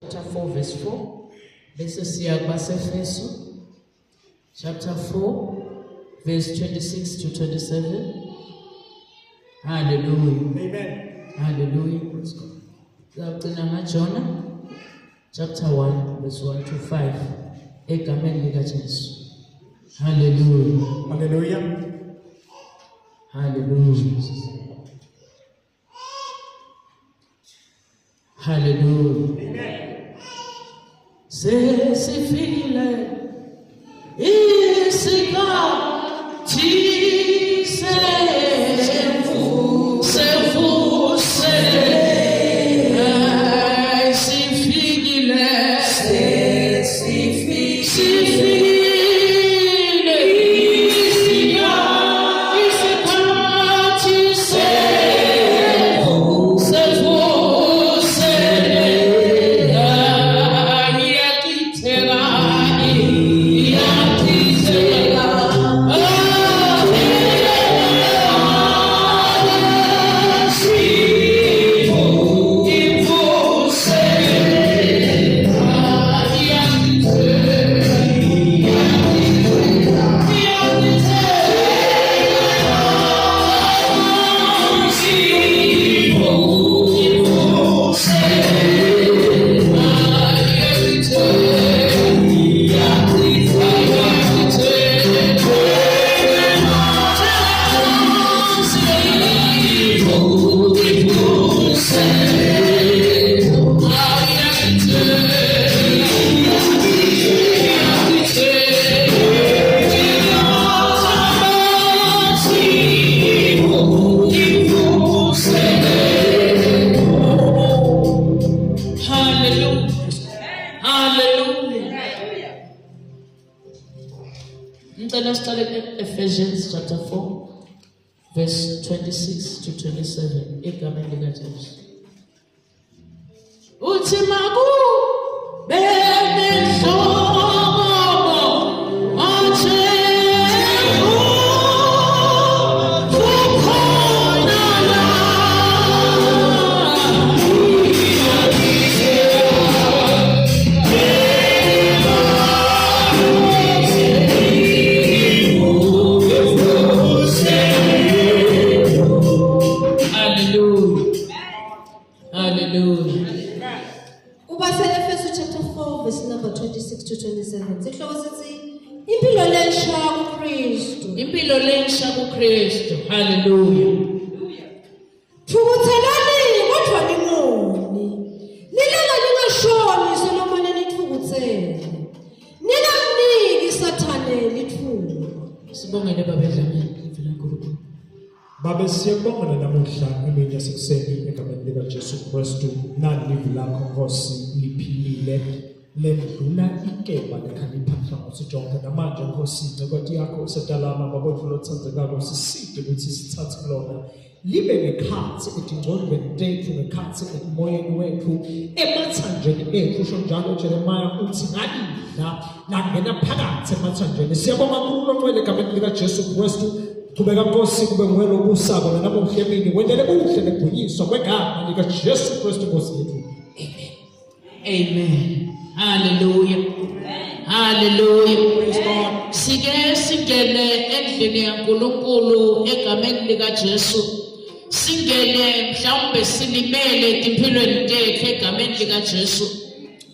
Chapter 4 verse 4. Bese siya kwasefeso chapter 4 verse 26 to 27. Hallelujah. Amen. Hallelujah. Praise God. Zabugcina Jonah chapter 1 verse 1 to 5. Egameni lika Jesu. Hallelujah. Hallelujah. Hallelujah. Hallelujah. Amen. Sesifikile isikhathi Ephesians chapter 4 verse 26 to 27. Egameni lika Jesu. Uthi maku Hallelujah. Thukuthelani kodwa ningoni. Nilala ningashoni Solomon nithukuthele. Ningamniki Sathane lithuba. Sibongele babedlamini ivela nkulunkulu. Baba siyabonga namuhla emini yasekuseni egameni lika Jesu Kristu nalivu lakho Nkosi liphilile ledlula ikeba lekhaliphatha ngosijonge namanje Nkosi incwadi yakho usedalama babodlulo tsandzekako siside ukuthi sithathe kulona libe ngekhathi edingcondweni tethu ngekhathi emoyeni wethu emathanjeni ethu usho njalo Jeremiah uthi ngalidla nangena phakathi emathanjeni. Siyabonga kakhulu ngcwele egameni lika Jesu Kristu. Qhubeka Nkosi kube nguwe lobusako namuhla emini wendele kuhle nekugonyiswa kwegama lika Jesu Kristu Nkosi yethu. Amen. Amen. Hallelujah. Hallelujah. Praise God. Sike singene endlini yaNkulunkulu egameni lika Jesu. Singene mhlawumbe silimele empilweni tethu egameni lika Jesu.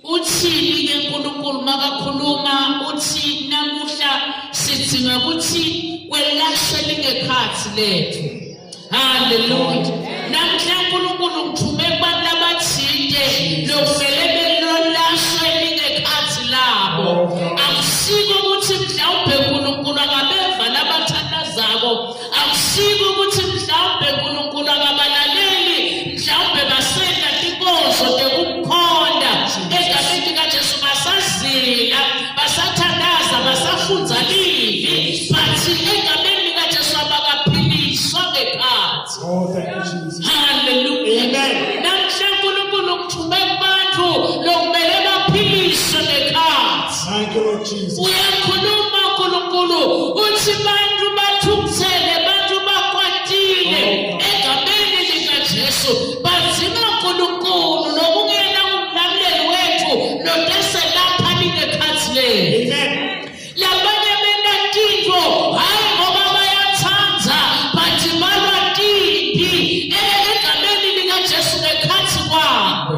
Uthini ke uNkulunkulu makakhuluma uthi namuhla sidinga ukuthi kwelashwe lingekhathi lethu. Hallelujah. Namhla uNkulunkulu ngithume kubantu abathinde lokumele belolashwe lingekhathi labo. Akusiko ukuthi mhlawumbe uNkulunkulu akabeva labathandazako. Akusiko ukuthi mhlawumbe uNkulunkulu akabalaleli. Mhlawumbe basenda inkozo tekumkhonda. Egameni lika Jesu basazila, basathandaza, basafunza livi. Bathi egameni lika Jesu abakaphiliswa ngekhathi. Oh, thank you, Jesus. Hallelujah. Amen. Namhla uNkulunkulu ngithume kubantu lokumele baphiliswe ngekhathi. Thank you, Lord Jesus. Uyakhuluma uNkulunkulu uthi bantu bathukuthele, bantu bakwatile egameni lika Jesu. Bazima uNkulunkulu nokungena kumlamuleli wethu nodese lapha lingekhathi lenu. Labanye benatintfo hayi ngoba bayathandza but balwatimbi egameni likaJesu ngekhathi kwabo.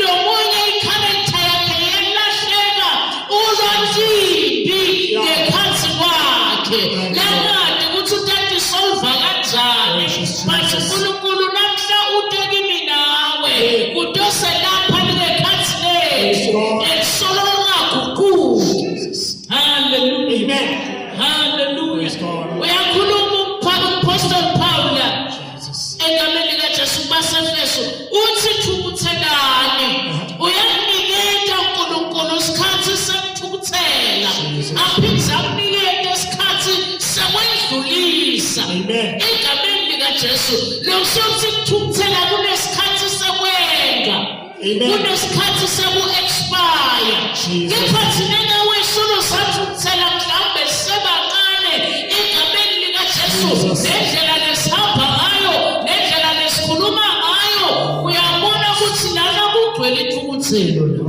Lo munye i-character yakhe yelahleka ulwatimbi ngekhathi kwakhe. Langade ukuthi utatisolva kanjani but uNkulunkulu namhla utekimi nawe kudose lapha lingekhathi lenu ekusolo lungaguquki. Hallelujah. Amen. Hallelujah. Praise God. Uyakhuluma uMapostle Paul egameni likaJesu baseFeso uthi thukuthelani. Uyanikeza uNkulunkulu isikhathi sekuthukuthela. Aphinde akunikeze isikhathi sekwedlulisa. Amen. Egameni likaJesu lokuthi ukuthukuthela kunesikhathi sekwenga. Amen. Kunesikhathi seku-expire. Kepha thina nawesolo sathukuthela mhlawumbe sisebancane egameni likaJesu nendlela lesihamba ngayo nendlela lesikhuluma ngayo uyabona ukuthi lana kugcwele ithukuthelo la.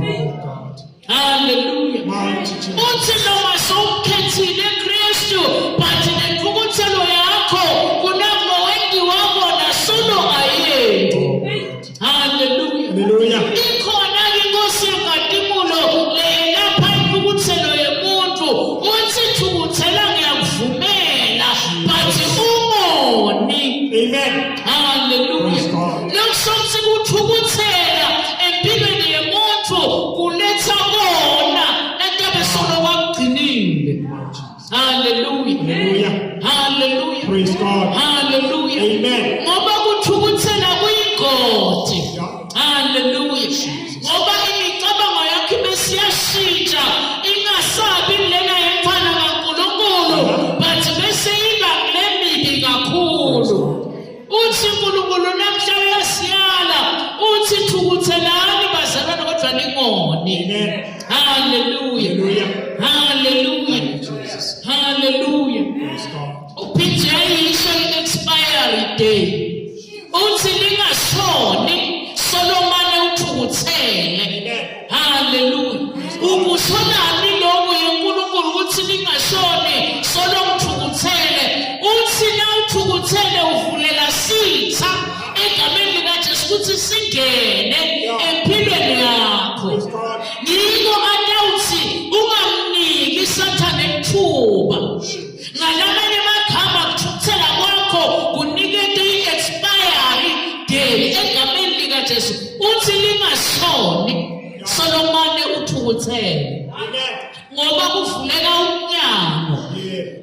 Hallelujah. Mighty Jesus. Uthi noma sowukhethile eKristu but nethukuthelo yakho kunakho wendiwa kona solo ayendo. Hallelujah. Hallelujah. Ikhona inkosi engadimulo leyilapha inthukuthelo yemuntu uthi thukuthela ngiyakuvumela but ungoni. Amen. Hallelujah. Praise God. Lokusokuthi kuthukuthela empilweni yemuntu kuletha kona entabe solo wakugcinile. Hallelujah. Hallelujah. Hallelujah. Praise God. Hallelujah. Amen. Ngoba kuthukuthela kuyingoti. Yeah. Hallelujah. Ngoba imicabango yakhe besiyashintsha ingasabi lena yemfana kaNkulunkulu but bese iba lemibi kakhulu. Uthi uNkulunkulu namhla uyasiyala uthi thukuthelani bazalwane kodwa ningoni. Amen. Hallelujah. Hallelujah. Hallelujah. Hallelujah. Praise God. Uphinde ayisho i-expiry day. Uthi lingashoni Solomon uthukuthele. Hallelujah. Ukushonani lokhu yeNkulunkulu ukuthi lingashoni solo uthukuthele. Uthi na uthukuthele uvulela sitha egameni likaJesu ukuthi singene empilweni yakho. Praise God. Yiko atawuthi ungamniki Sathane ithuba. Ngalamanye amagama ukuthukuthela kwakho kunikete i-expiry day egameni likaJesu. Uthi lingashoni Solomon uthukuthele. Amen. Ngoba kuvuleka umnyango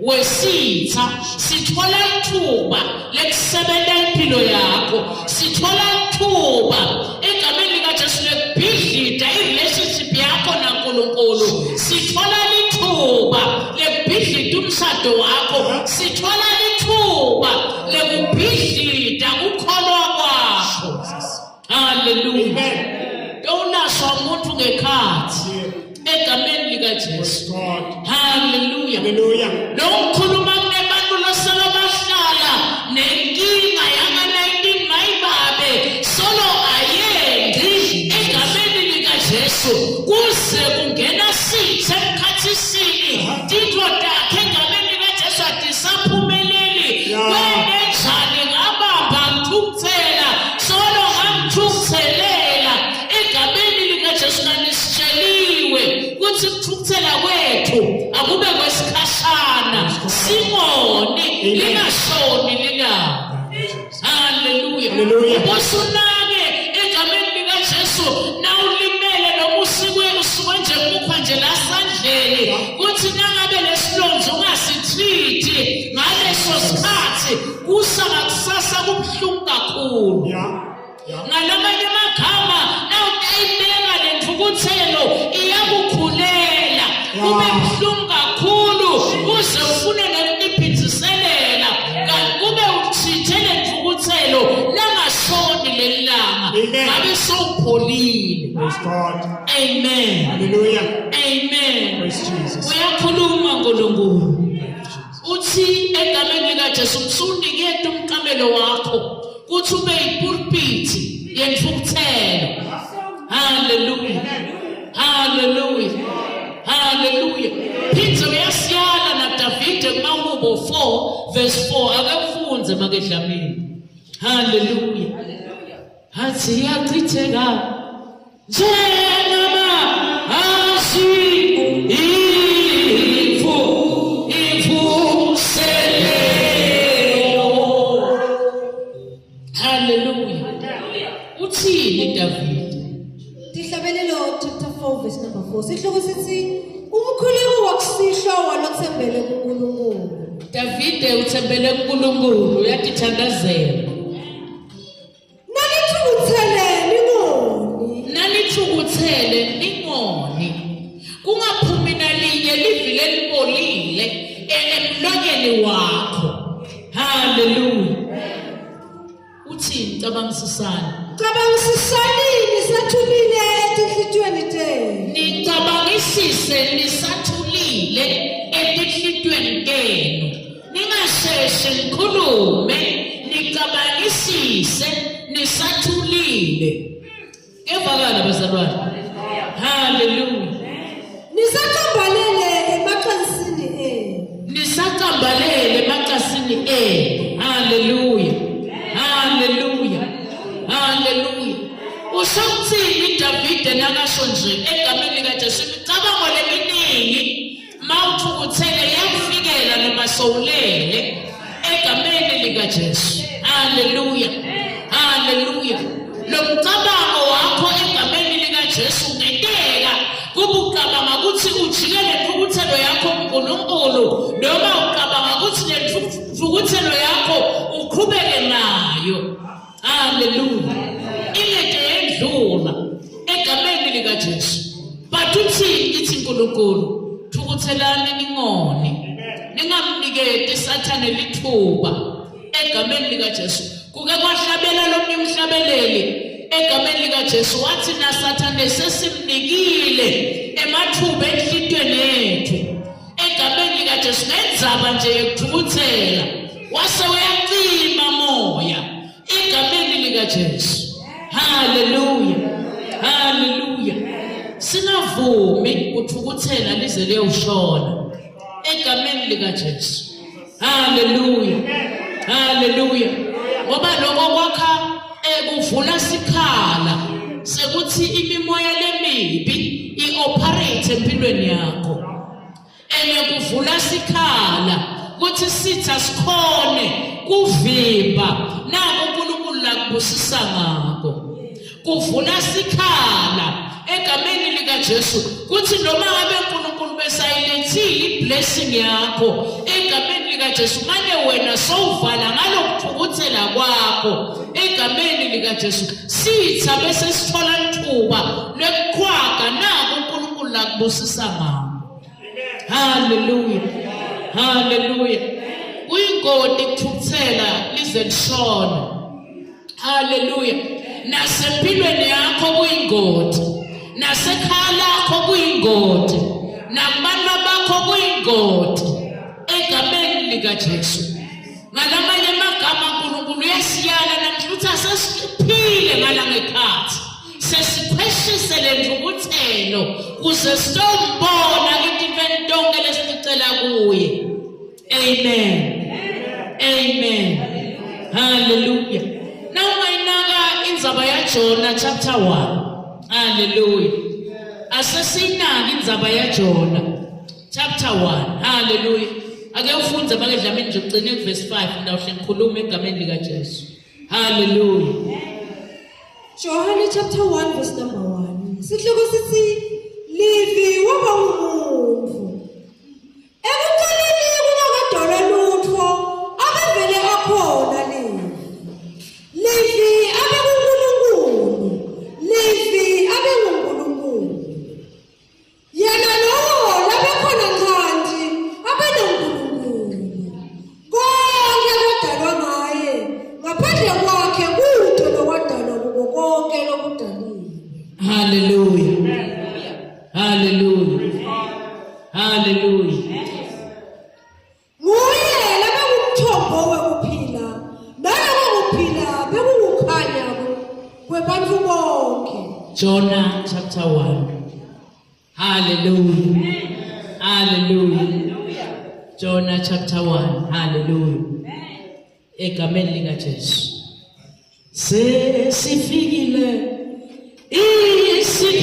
wesitha sithola ithuba lekusebenta impilo yakho. Sithola ithuba egameni likaJesu lekubhidlida i-relationship yakho naNkulunkulu. Sithola ithuba lekubhidlida umshado wakho. Sithola ithuba lekubhidlida ukukholwa kwakho. Hallelujah. Amen. Unaswa umuntu ngekhathi egameni likaJesu. Praise God. Hallelujah. Hallelujah. Lo ukhuluma kunebantu loselo bahlala nenkinga yama-19 mayibabe solo ayendi egameni likaJesu kuze kungena sithe emkhathisini tinto takhe egameni likaJesu adisaphumeleli. Kwenenjani ngabamba ngithukuthela solo ngamthukuthelela egameni likaJesu kanisitsheliwe kuthi ukuthukuthela kwethu akube kwesikhashana singoni lingashoni lingabo. Hallelujah. Hallelujah. Ubusunake egameni likaJesu nawulimele noma usikwe usuke nje kukhwa nje lasandleni kuthi nangabe lesilonzo ungasitreat ngaleso sikhathi kusanga kusasa kubuhlungu kakhulu. Yeah. Ngalamanye amagama nawutayibeka lenthukuthelo iyakukhulela kube buhlungu kakhulu uze ufune nokuliphithiselela kanti kube uthithele nthukuthelo langashoni lelilanga ngabe sowupholile. Praise God. Amen. Hallelujah. Amen. Praise Jesus. Uyakhuluma ngoNkulunkulu uthi egameni likaJesu usunikete umqamelo wakho kuthi ube yipulpiti yenthukuthelo. Hallelujah. ufundze makedlamini. Hallelujah. Hathi yachitheka njengoba Hallelujah. Uthini David? Tihlabelelo chapter 4 verse number 4. Sihloko sithi umkhuleko wakusihlwa walokuthembele kuNkulunkulu. Davide uthembele kuNkulunkulu uyatithandazela. Nalithukuthele ningoni. Kungaphumi nalinye livile libolile emlonyeni wakho. Hallelujah. Uthini cabangisisani? Cabangisisani sathulile etinhlitweni zenu. Nicabangisise nisathulile etinhlitweni zenu. Ningasheshe nikhulume, nicabangisise nisathulile. Evakala bazalwane. Hallelujah. Nisakambalele emacansini enu. Nisakambalele emacansini enu. Hallelujah. Hallelujah. Hallelujah. Usamthini Davide nakasho nje egameni likaJesu imicabango leminingi mawuthukuthele yakufikela noma sowulele egameni likaJesu. Hallelujah. Hallelujah. Lo mcabango wakho egameni likaJesu ungenteka kubucabanga ukuthi ujikele intukuthelo yakho kuNkulunkulu noma ucabanga ukuthi lentukuthelo yakho uqhubeke nayo. Hallelujah. Ilete yendlula egameni likaJesu. But uthi ithi uNkulunkulu thukuthelani ningoni. Ningamniketi Sathane lithuba egameni likaJesu. Kuke kwahlabela lomnye umhlabeleli egameni likaJesu wathi na Sathane sesimnikile emathuba enhlitweni yethu egameni likaJesu ngendzaba nje yokuthukuthela wase uyacima moya egameni likaJesu. Hallelujah. Hallelujah. Singavumi ukuthukuthela lize liyoshona egameni likaJesu. Hallelujah. Hallelujah. Ngoba lokho kwakha kuvula sikhala sekuthi imimoya lemibi ioperate empilweni yakho. Kuvula sikhala ukuthi sitha sikhone kuvimba nako uNkulunkulu lakubusisa ngakho. Kuvula sikhala egameni likaJesu kuthi noma ngabe uNkulunkulu besayilethile iblessing yakho egameni likaJesu manje wena sowuvala ngalokuthukuthela kwakho egameni likaJesu sitha bese sithola ithuba lokukhwaga nako uNkulunkulu lakubusisa ngakho. Hallelujah. Hallelujah. Kuyingodi ukuthukuthela lize lishona. Hallelujah. Nasempilweni yakho kuyingodi. Nasekhaya lakho kuyingodi. Nabantwana bakho kuyingodi. Egameni likaJesu. Ngalamanye amagama uNkulunkulu uyasiyala namhluthi asesiphile ngalangekhathi. Sesikhweshise lentukuthelo kuze sitombona into tonke lesicela kuye. Amen. Amen. Hallelujah. Now mayinaka indzaba yaJona chapter 1. Hallelujah. Asesinaka indzaba yaJona chapter 1. Hallelujah. Ake ufunze makedlamini nje ugcine verse 5 ndawuhle ngikhuluma egameni likaJesu. Hallelujah. John chapter 1 verse number 1. Sihloko sithi livi waba umuntu. Ekuqaleni kungakadala lutho abavele akhona livi. Livi abe kuNkulunkulu. Livi abe kuNkulunkulu. Yena lo labe khona ngqanti abe noNkulunkulu. Konke kudalwa ngaye ngaphandle kwakhe kutho lokwadalwa kuko konke lokudaliwe. Hallelujah. Hallelujah. Hallelujah. Nguye labangumthombo wokuphila. Nalo ukuphila bekukhanya kwebantu bonke. Jonah chapter 1. Hallelujah. Hallelujah. Jonah chapter 1. Hallelujah. egameni likaJesu. Sesifikile isikhathi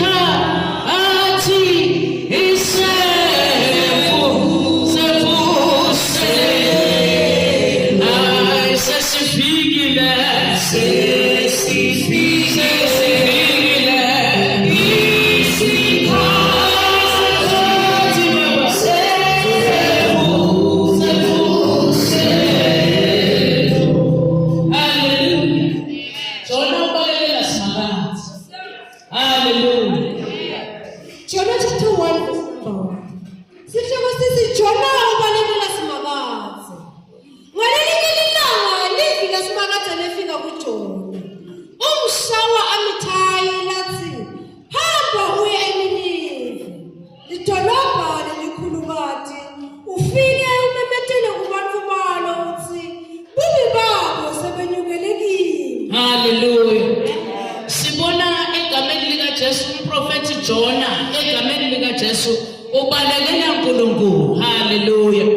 Jonah chapter 1 verse number 1. Sihloko sithi Jonah ubalekela simakathe. Ngalelinye ilanga livi lasimakathe lefika kuJona. Umshawa amithayi lathi hamba uye eNinive. Lidolobha lelikhulukati ufike umemetele kubantu balo uthi bubi babo sebenyukelekile. Hallelujah. Sibona egameni likaJesu umprofeti Jonah egameni likaJesu ubalekelela uNkulunkulu. Hallelujah.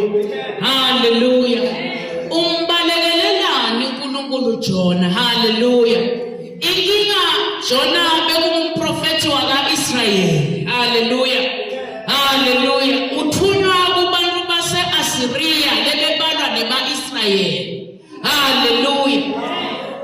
Hallelujah. Umbalekelelani uNkulunkulu Jonah. Hallelujah. Inkinga Jonah bekumprofeti wakaIsrayeli. Hallelujah. Hallelujah. Uthunywa kubantu base-Asiriya lebebalwa neba-Israyeli. Hallelujah.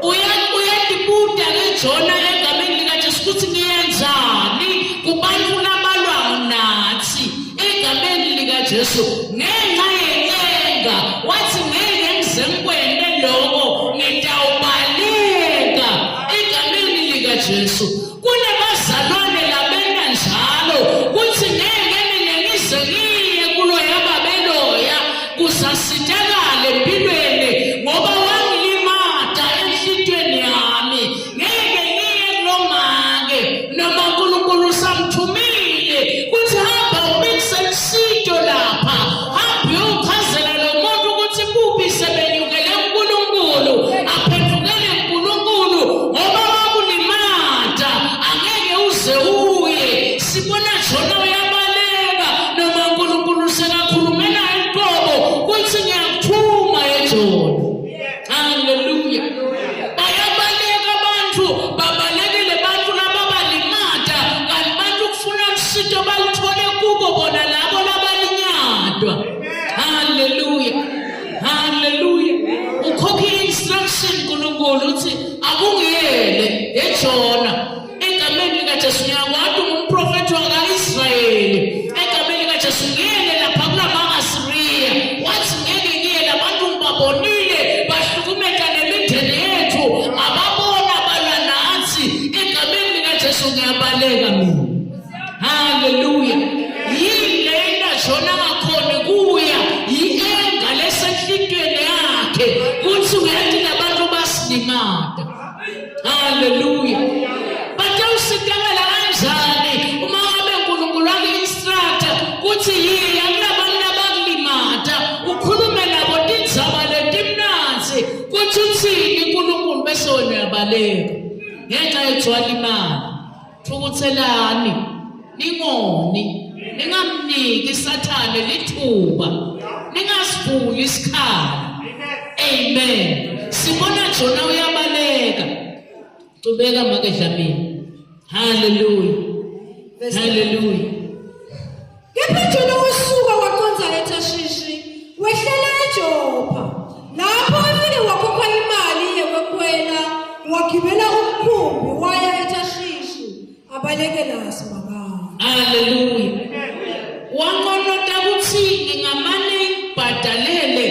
Uyadibuda ke Jonah egameni likaJesu ukuthi ngiyenzani kubantu labalwa nathi egameni likaJesu ngenxa yenyenga wathi ngeke ngize ngikwende lokho ngitawubaleka egameni likaJesu. Kunabazalwane labena njalo kuthi ngeke mina ngize ngiye kulo yababeloya kusasitakale empilweni ngoba wangilimata enhlitweni yami ngeke ngiye kulomake noma uNkulunkulu samthumile kuthi hamba ubikise isito lapha hamba uyochazela lo muntu ukuthi kubi sebenyukele uNkulunkulu aphendukele uNkulunkulu ngoba wakulimata angeke uze uye. Sibona Jonah uyabaleka noma uNkulunkulu sekakhulumela eqobo kuthi ngiyakuthuma eJona. Hallelujah. Bayabaleka abantu babalekele bantu lababalimata kanti bantu kufuna usito balithole kubo bona labo labalinyadwa. Hallelujah. Hallelujah. Ukhokhe instruction uNkulunkulu uthi akungiyele eJona egameni likaJesu. Ngiyakwazi umprofeti wakaIsrayeli egameni likaJesu ngiyele lapha kulama-Asiriya wathi ngeke ngiyele abantu ngibabonile bahlukumeza nemindeni yethu ababona balwa nathi egameni likaJesu ngiyabaleka mina. Hallelujah. Yile Jonah ngakhona kuya yi-enga lesenhlitweni yakhe kuthi uyathi labantu basilimata. Hallelujah. Batawusitakala kanjani uma ngabe uNkulunkulu aki-instructa kuthi yiya kulabantu abakulimata ukhulume nabo tindzaba letimnanzi kuthi uthini uNkulunkulu bese wena uyabaleka ngenxa yethu imali thukuthelani ningoni ningamniki isathane lithuba ningasivuli isikhala. Amen. Sibona Jonah uyabaleka tubeka makedlamini. Hallelujah. Hallelujah. Kepha Jonah wasuka waqonda eTashishi wehlela eJopha. Lapho ufike wakhokha imali yekwekhwela wagibela umkhumbi waya eTashishi abalekela simakade. Hallelujah. Wanqonota ukuthi ngingamane ngibhadalele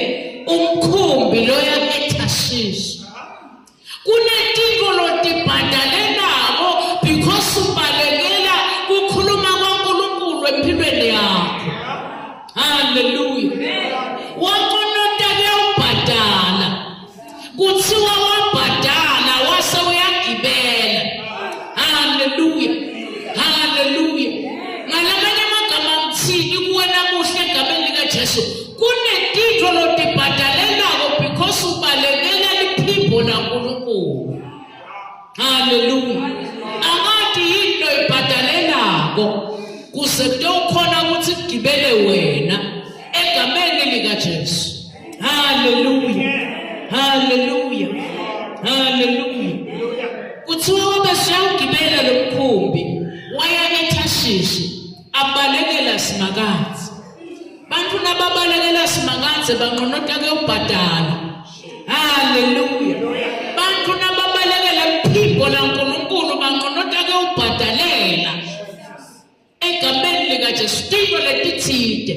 umkhumbi loya eTashishi. Kunetinto lotibhadalenako because ubalekela kukhuluma kwaNkulunkulu empilweni yakho. Hallelujah. Wanqonota kuyawubhadala kuthiwa wabhadala wase uyagibela. Hallelujah. Hallelujah. Ngalamanye amagama ngithini kuwena kuhle egameni likaJesu kunetinto lotibhadalenako because ubalekela liphimbo laNkulunkulu. Hallelujah. Angathi yinto ibhadalenako kuze kuyokhona ukuthi kugibele wena egameni likaJesu. Hallelujah. Hallelujah. Hallelujah. Kuthiwa wabe siyawugibela lo mkhumbi waya eThashishi abalekela Simakadze. Bantu nababalekela Simakadze banqonota ke ubhadala. Hallelujah. Bantu nababalekela iphimbo laNkulunkulu banqonota ke ubhadalela. Egameni likaJesu tiko letithide.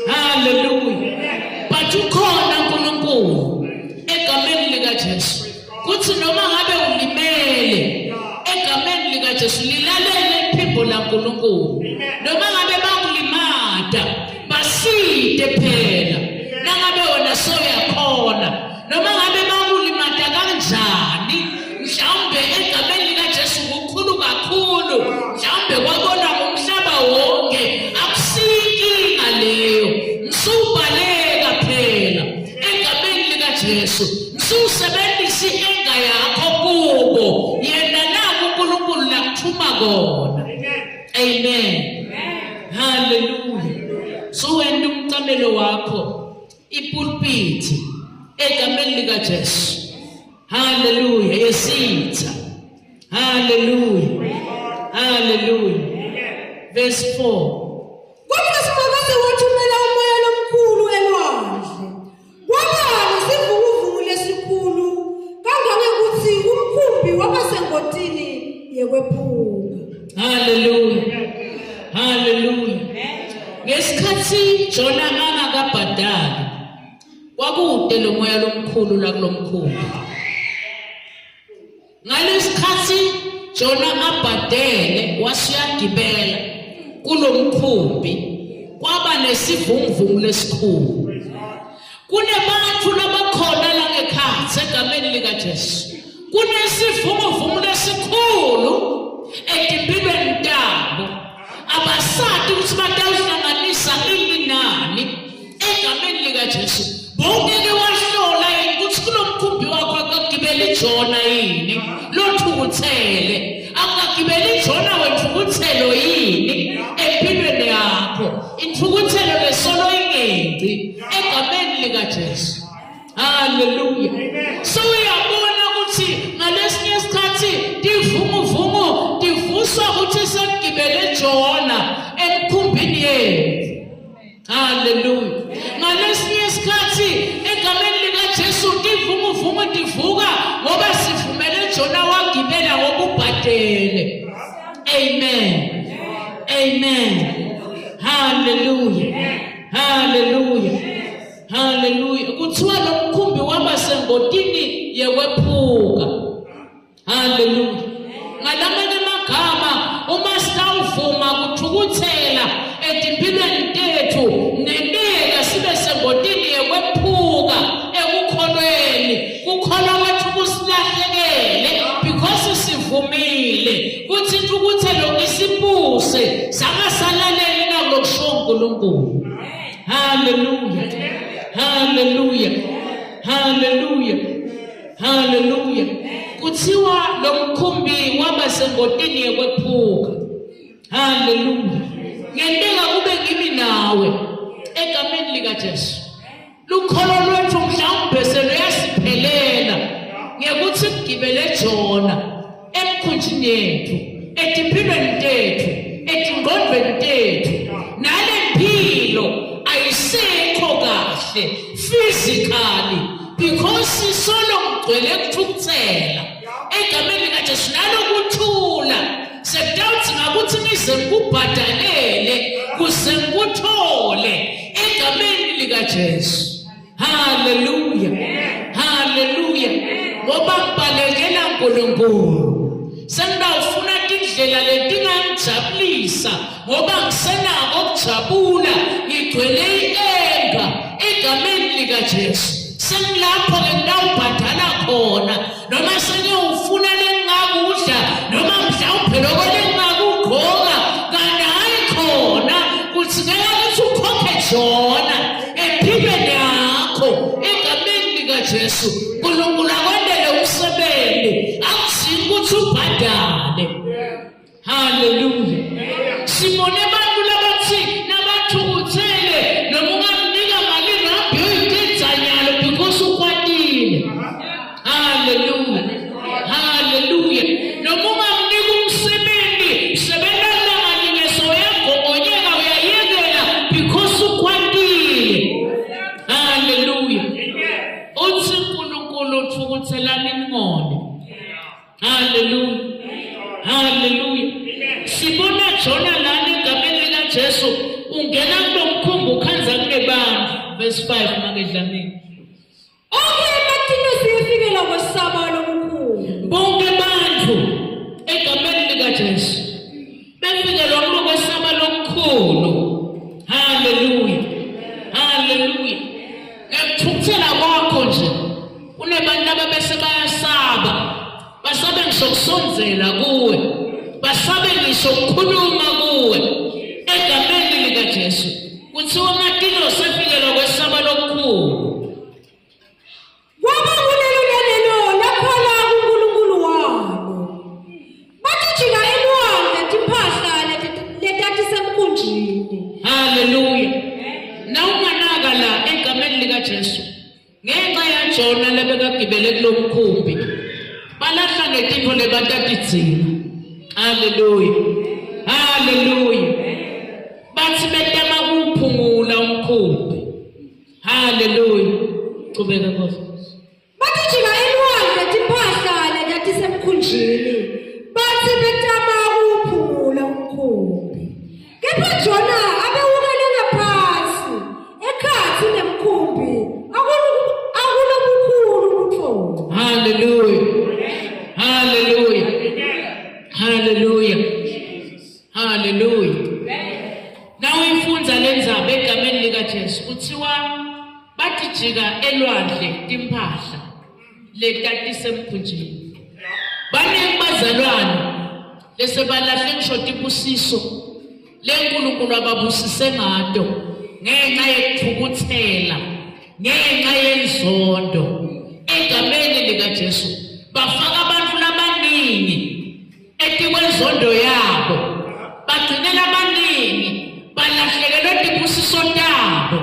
Hallelujah. But ukhona uNkulunkulu egameni likaJesu. Kuthi noma ngabe ulimele egameni likaJesu lilalele iphimbo laNkulunkulu. Noma ngabe bakulimada baside phela. Nangabe wena soyakhona. Noma ngabe bakulimada kanjani mhlawumbe egameni likaJesu kukhulu kakhulu. Mhlawumbe kwabona umhlaba wonke akusinkinga leyo. Msubaleka phela egameni likaJesu. Msusebenzisa enga yakho kubo. Yena naku uNkulunkulu lakuthuma kona. Amen. Hallelujah. So wena umcamelo wakho ipulpit egameni likaJesu. Hallelujah. Yesitha. Hallelujah. Hallelujah. Verse 4. Kodwa Simakadze wathumela umoya lomkhulu elwandle. Kwaba nesivunguvungu lesikhulu kangangokuthi umkhumbi waba sengotini yekwephuka. Hallelujah. Hallelujah. Ngesikhathi Jona angakabhadali kwakude lo moya lomkhulu la kulomkhumbi. Ngalesikhathi Jona abhadele wasiyagibela kulomkhumbi kwaba nesivunguvungu lesikhulu. Kunebantu labakhona la ngekhatsi egameni likaJesu. Kunesivunguvungu lesikhulu etimpilweni tabo. Abasati ukuthi batawuhlanganisa inani egameni likaJesu. Bonke ke wahlola ukuthi kulomkhumbi wakho akagibela iJona yini lothukuthele. Akagibela iJona wethukuthelo yini empilweni yakho. Inthukuthelo lesono ingenci egameni likaJesu. Hallelujah. So uyabona ukuthi ngalesinye isikhathi divunguvungu divuswa ukuthi sekugibele iJona emkhumbini yethu. Hallelujah. Ngalesinye isikhathi egameni likaJesu divunguvungu divuka ngoba sivumele iJona wagibela ngokubhadele. Amen. Amen. Hallelujah. Hallelujah. Hallelujah. Kuthiwa lo mkhumbi waba sengotini yekwephuka. Hallelujah. Ngalamanye amagama uma sitawuvuma kuthukuthela etimpilweni tethu nendeka sibe sengotini yekwephuka ekukholweni. Kukholwa kwethu kusilahlekele because sivumile kuthi inthukuthelo isipuse sangasalaleli nakulokusho uNkulunkulu. Hallelujah. Hallelujah. Hallelujah. Hallelujah. Kuthiwa lo mkhumbi waba sengotini yekwephuka. Hallelujah. Ngendeka kube kimi nawe egameni likaJesu. Lukholo lwethu mhlawumbe seluyasiphelela ngekuthi kugibele iJona emkhunjini yethu, etimpilweni tethu, etingqondweni tethu. Nale mpilo ayisekho kahle physically because sisolo mgcwele kuthukuthela egameni likaJesu nalokuthula sekudawuthi ngakuthi nize kubhadalele kuze kuthole egameni likaJesu. Hallelujah. Hallelujah. Ngoba ngibhalekela uNkulunkulu sengidawufuna indlela letingangijabulisa ngoba ngisenako ukujabula ngigcwele ienga egameni likaJesu. Sengilapho ke ngidawubhadala khona noma sengiyofuna lengakudla noma mhlawumbe lokho lengakugqoka kanti hayi khona kuthi ngeke ukhokhe Jona empilweni yakho egameni likaJesu. uNkulunkulu akwendele umsebenzi akusinga ukuthi ubhadale. Hallelujah. Simone abantu labathi nabathukuthele noma ungamnika mali rambi yoyitenzanyalo because ukwatile. likaJesu ungena kulo mkhumbi ukhanza kunebantu verse 5 makedlamini Onke amathina siyefikela kwesaba lokukhulu. bonke bantu egameni likaJesu befikelwa kulo kwesaba lokukhulu haleluya haleluya ngekuthukuthela kwakho nje kunebantu ababese bayasaba basabe ngisho kusonzela kuwe basabe ngisho ukukhuluma kuwe egameni likaJesu kuthiwa amathina sefikelwa kwesaba lokukhulu Kwaba kulelo lakhala kuNkulunkulu wabo. Bathi jika elwandle tiphahla letati semkhunjini. haleluya nawunganaka la egameni likaJesu ngenxa yaJona lebekagibele kulo mkhumbi balahla ngetinto lebatatidzina haleluya haleluya bathi betama kuphungula umkhumbi haleluya qhubeka Nkosi Bathi jika elwandle tiphahla letati semkhunjini. Bathi betama ukuphumula umkhumbi. Kepha Jona abewukele ngaphansi ekhathi nemkhumbi akulobukhulu ubutho. haleluya haleluya haleluya haleluya nawe ifunza lenzaba egameni likaJesu kuthiwa bathi jika elwandle timphahla letatisemkhunjini baningi bazalwane lesebalahle ngisho tibusiso leNkulunkulu ababusise ngato ngenxa yekuthukuthela ngenxa yenzondo egameni likaJesu bafaka abantu labaningi etikwenzondo yabo bagcinela abaningi balahlekelwe tibusiso tabo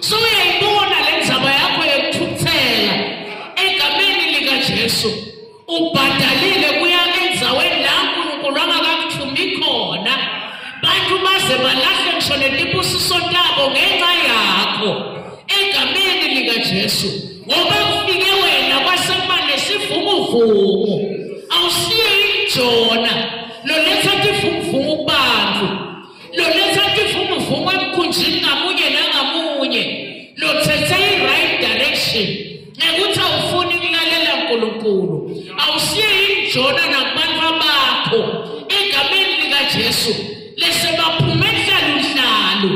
so uyayibona lenzaba yakho yekuthukuthela egameni likaJesu ubhadalile kuya endzaweni la uNkulunkulu angakakuthumi khona bantu baze balahle ngisho netibusiso tabo ngenxa yakho egameni likaJesu ngoba kufike wena kwasekuba nesivumuvumu awusiye iJona loletha tivumuvumu kubantu loletha tivumuvumu emkhunjini ngamunye nangamunye lothethe i-right direction ngekuthi awufuni kulalela uNkulunkulu awusiye iJona nakubantu bakho egameni likaJesu lesebaphume hlaluhlalu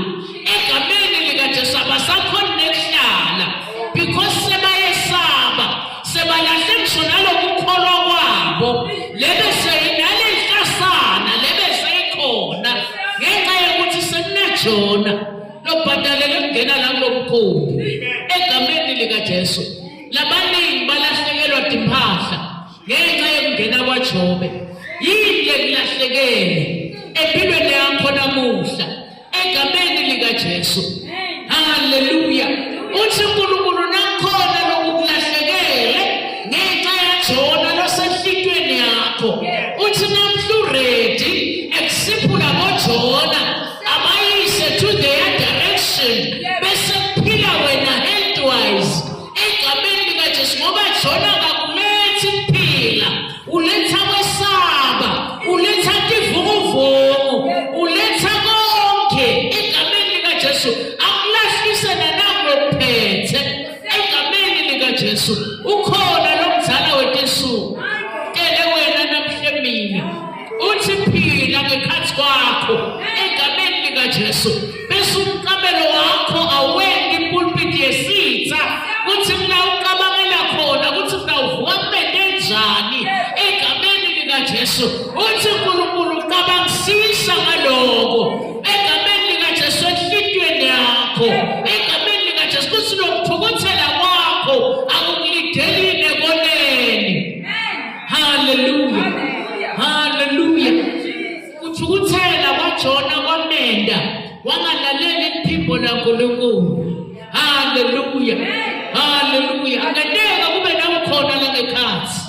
egameni likaJesu abasakhona nekuhlala because sebayesaba sebalahle ngisho nalokukholwa kwabo lebe seyinalehlasana lebe seyikhona ngenxa yokuthi sekunejona lobhadalele kungena la kulomkhumbi egameni likaJesu labaningi balahlekelwa timphahla ngenxa yokungena kwaJobe yini lekulahlekele empilweni yakho namuhla egameni likaJesu haleluya uthi uNkulunkulu nakhona lokulahlekele ngenxa yaJona losehlitweni yakho uthi namhla ready eksiphula ngoJona abayise to their direction bese kuphila wena healthwise egameni likaJesu ngoba Jona akakulethi kuphila uletha kwesaba uletha tivumuvumu uletha konke egameni likaJesu akulahlise nanangophethe egameni likaJesu ukhona lomzala wetinsuku kele wena namhlemini uthi phila ngekhathi kwakho egameni likaJesu bese umqabelo wakho awendi pulpit yesitha kuthi mina uqabangela khona kuthi mina uvuka kubende njani egameni likaJesu uthi uNkulunkulu qabangisisa ngaloko egameni likaJesu enhlitweni yakho egameni likaJesu kuthi lokuthukuthela kwakho akukulideli nekoneni haleluya haleluya kuthukuthela kwaJona kwamenda wangalaleli iphimbo laNkulunkulu haleluya haleluya akadeka kube nawukhona la ngekhathi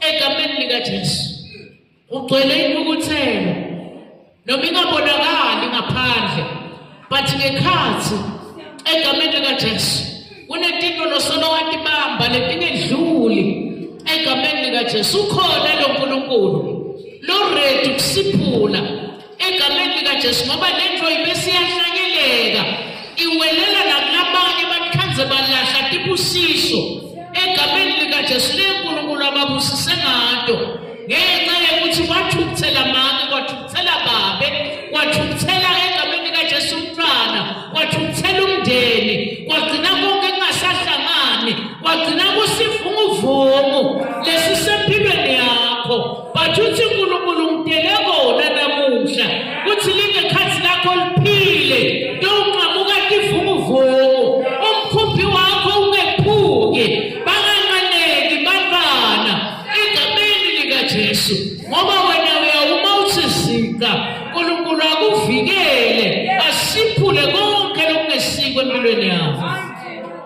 egameni likaJesu ugcwele intukuthelo noma ingabonakali ngaphandle but ngekhathi egameni likaJesu kunetinto losolo watibamba letingedluli egameni likaJesu ukhona lo Nkulunkulu lo ready kusiphula egameni likaJesu ngoba lento ibesiyahlanyeleka iwelela nakulabanye bakhanze balahla tibusiso egameni likaJesu leNkulunkulu ababusise ngato ngenxa yokuthi wathukuthela mama wathukuthela babe wathukuthela egameni likaJesu umntwana wathukuthela umndeni kwagcina konke kungasahlangani kwagcina kusivunguvungu lesisempilweni yakho bathuthi uNkulunkulu ngidele kona namuhla kuthi lingekhathi lakho liphile nonqamuka tivunguvungu umkhumbi wakho ungephuki banganqaneki bantwana egameni likaJesu ngoba wena uyawuma uthizika uNkulunkulu akuvikele asiphule konke lokungesikho empilweni yakho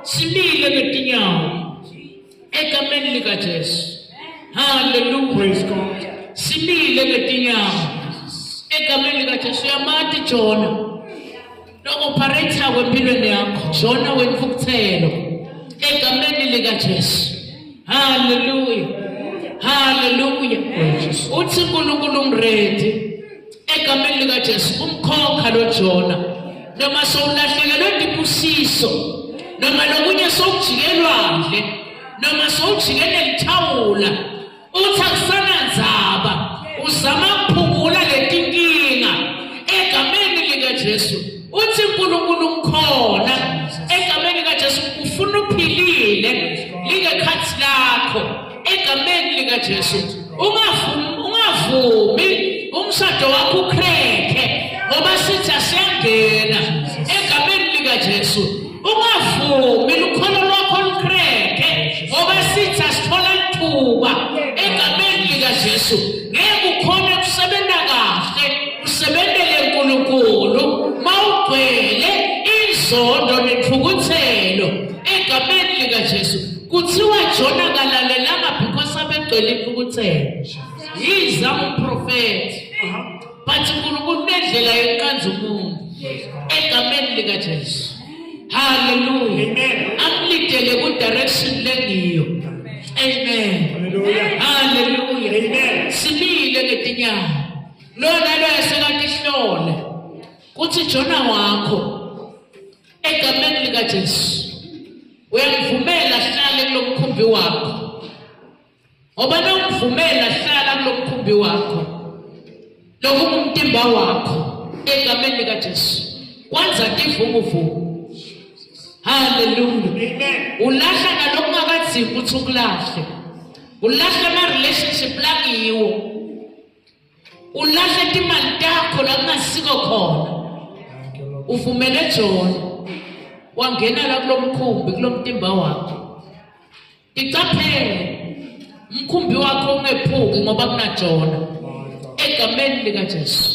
simile ngetinyawo egameni likaJesu hallelujah Praise God. simile ngetinyawo egameni likaJesu yamati Jona no-operator wempilweni yakho Jona wemfukuthelo egameni likaJesu hallelujah hallelujah uthi uNkulunkulu ngiredi egameni likaJesu umkhokha lo Jona noma sowulahlekelwe dibusiso noma lokunye sowujikelwandle noma sowujikele lithawula uthi akusana ndzaba uzama ukuphungula letinkinga egameni likaJesu uthi uNkulunkulu mkhona egameni likaJesu ufuna uphilile lingekhathi lakho egameni likaJesu ungavumi umshado wakho ukreke ngoba sithi asiyangena egameni likaJesu ungavumi lukholo lwakho lukreke ngoba sithi asithola ithuba egameni likaJesu ngeke ukhona kusebenza kahle usebenzele uNkulunkulu mawugcwele izondo nethukuthelo egameni likaJesu kuthiwa Jona kalalelanga because abegcwele ithukuthelo yiza umprofeti but uNkulunkulu nendlela yenkanza umuntu egameni likaJesu hallelujah Amen. amlidele ku direction lengiyo amen Hallelujah. hallelujah Amen. simile ngetinyawo lona lo yasekade ihlole kuthi Jona wakho egameni likaJesu uyamvumela hlale kulomkhumbi wakho ngoba nomvumela hlala kulomkhumbi wakho lokumtimba wakho egameni likaJesu kwanza tivunguvungu hallelujah Amen. ulahla nalokungakadziki ukuthi ukulahle ulahla ama-relationship lakiwo ulahla timali takho la kungasiko khona Thank you, Lord. uvumele Jona wangena la kulomkhumbi kulomtimba wakho icaphele umkhumbi wakho ungephuki ngoba kunaJona egameni likaJesu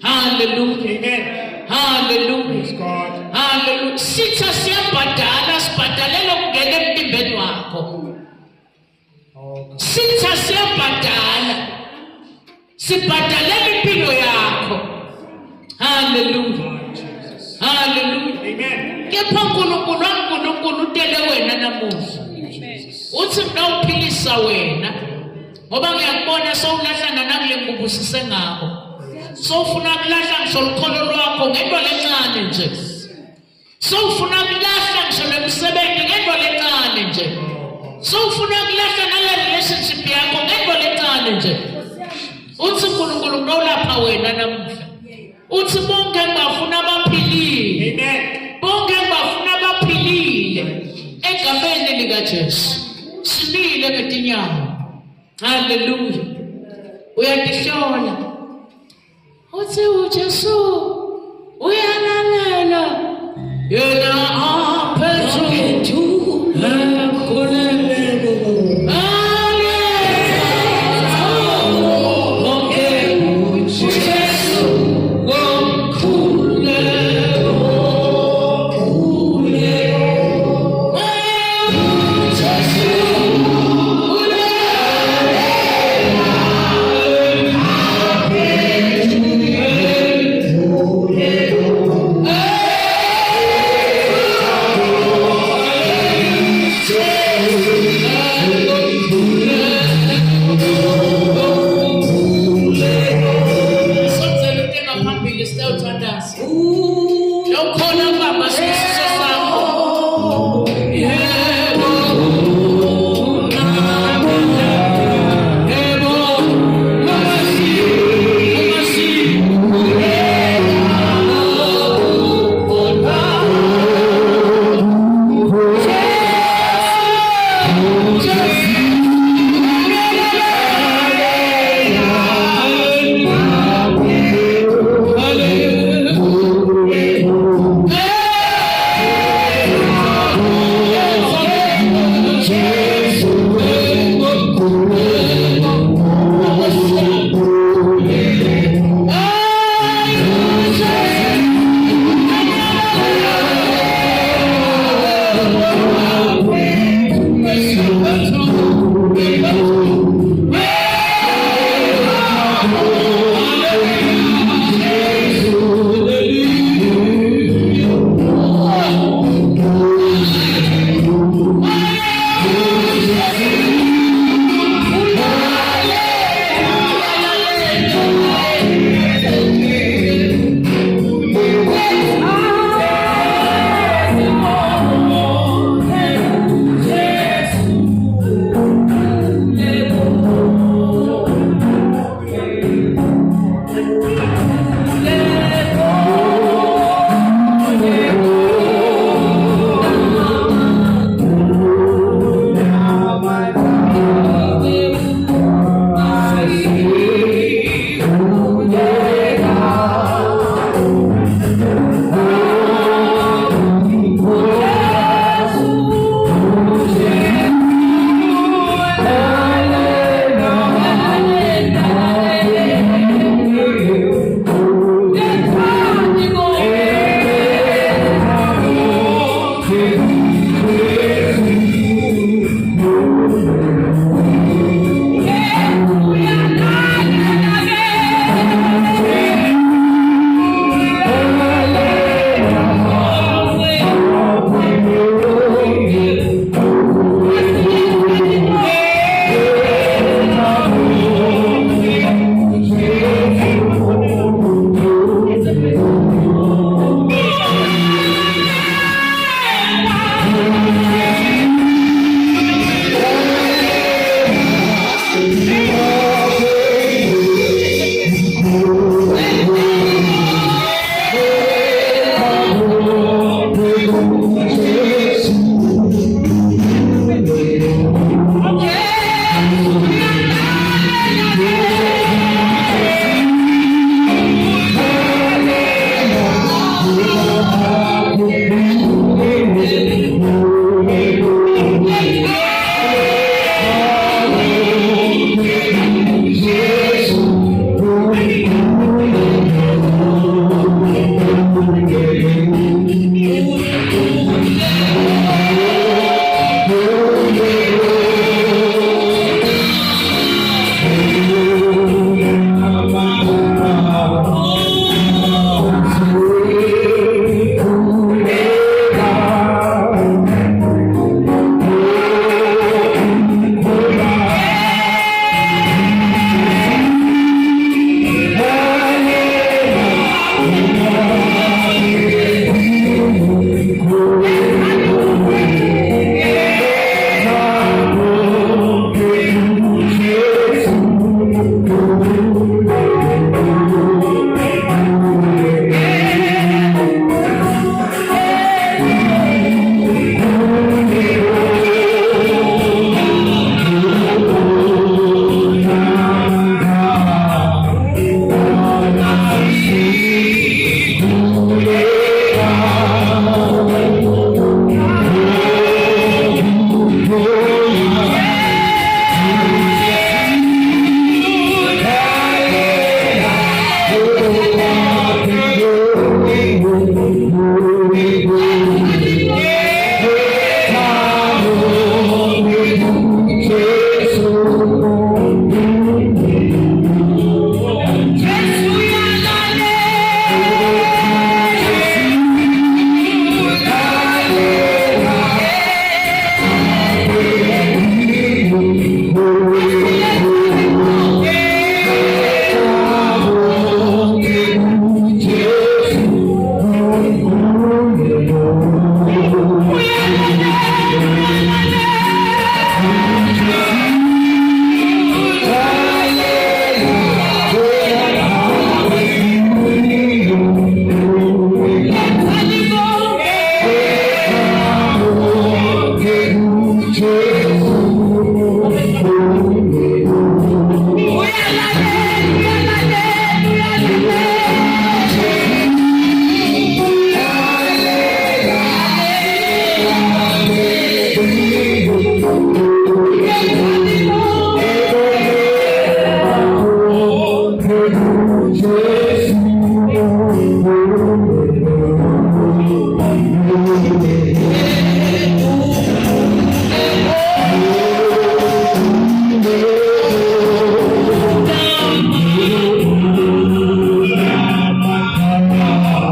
hallelujah Amen. hallelujah Praise God. hallelujah sitha siyabhadala sibhadalela ukungena emtimbeni wakho Oh, God. sitha siyabhadala sibhadalela impilo yakho hallelujah Lord Jesus. hallelujah Amen. kepha uNkulunkulu utele wena namuhla uthi mina uphilisa wena ngoba ngiyakubona sowulahlana nakule ngubusise ngako sowufuna kulahla ngisho lukholo lwakho ngento lencane nje sowufuna kulahla ngisho nemsebenzi ngento lencane nje sowufuna kulahla nale relationship yakho ngento lencane nje uthi uNkulunkulu ngolapha wena namuhla uthi bonke ngibafuna baphilile Amen. bonke ngibafuna baphilile egameni likaJesu simile ngetinyawo hallelujah uyatihlola uthi uJesu uyalalela yena aphethu phansi yawukhona kubamba isifiso sakho. Yebo, yebo,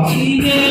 Baba.